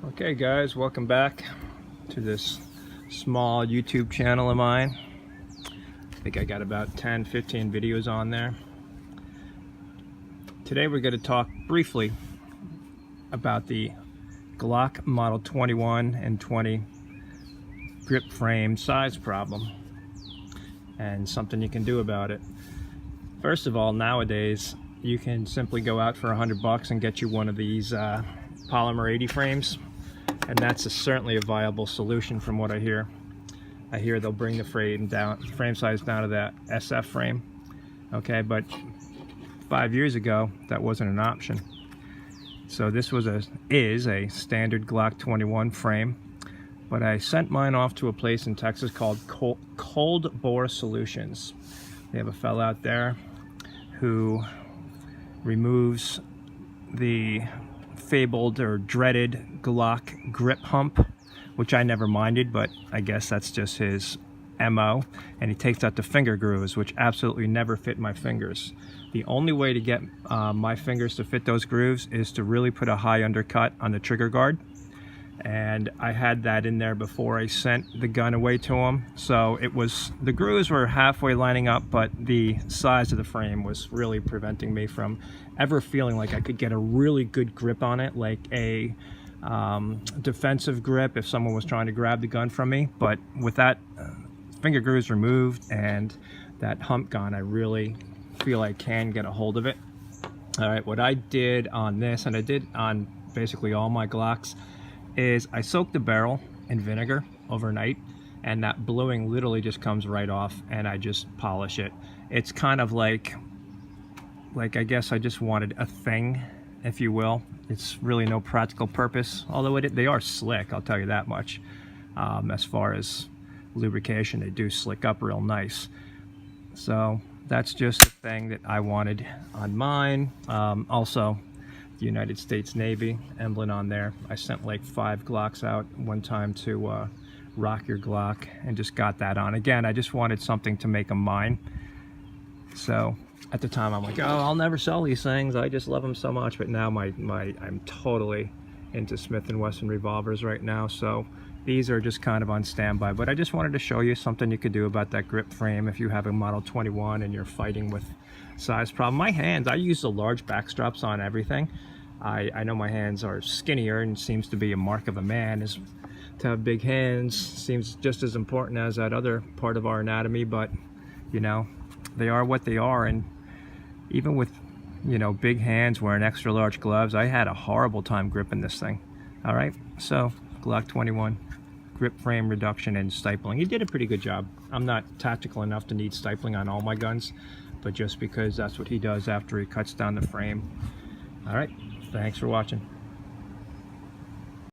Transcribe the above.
Okay guys, welcome back to this small YouTube channel of mine. I think I got about 10-15 videos on there. Today we're going to talk briefly about the Glock Model 21 and 20 grip frame size problem and something you can do about it. First of all, nowadays you can simply go out for $100 and get you one of these polymer 80 frames, and that's certainly a viable solution from what I hear. I hear they'll bring the frame size down to that SF frame. Okay, but 5 years ago that wasn't an option. So this is a standard Glock 21 frame, but I sent mine off to a place in Texas called Coldbore Solutions. They have a fella out there who removes the fabled or dreaded Glock grip hump, which I never minded, but I guess that's just his MO. And he takes out the finger grooves, which absolutely never fit my fingers. The only way to get my fingers to fit those grooves is to really put a high undercut on the trigger guard. And I had that in there before I sent the gun away to him. So the grooves were halfway lining up, but the size of the frame was really preventing me from ever feeling like I could get a really good grip on it, like a defensive grip if someone was trying to grab the gun from me. But with that finger grooves removed and that hump gone, I really feel I can get a hold of it. All right, what I did on this, and I did on basically all my Glocks, is I soaked the barrel in vinegar overnight, and that bluing literally just comes right off, and I just polish it. It's kind of like I guess I just wanted a thing, if you will. It's really no practical purpose, although they are slick, I'll tell you that much. As far as lubrication, they do slick up real nice. So that's just a thing that I wanted on mine. Also, the United States Navy emblem on there. I sent like 5 Glocks out one time to Rock Your Glock and just got that on. Again, I just wanted something to make them mine. So at the time I'm like, oh, I'll never sell these things, I just love them so much. But now I'm totally into Smith & Wesson revolvers right now, so these are just kind of on standby. But I just wanted to show you something you could do about that grip frame if you have a Model 21 and you're fighting with size problem. My hands, I use the large back straps on everything. I know my hands are skinnier, and seems to be a mark of a man is to have big hands. Seems just as important as that other part of our anatomy, but you know, they are what they are. And even with, you know, big hands wearing extra large gloves, I had a horrible time gripping this thing. All right, so Glock 21 grip frame reduction and stipling. He did a pretty good job. I'm not tactical enough to need stipling on all my guns, but just because that's what he does after he cuts down the frame. All right, thanks for watching.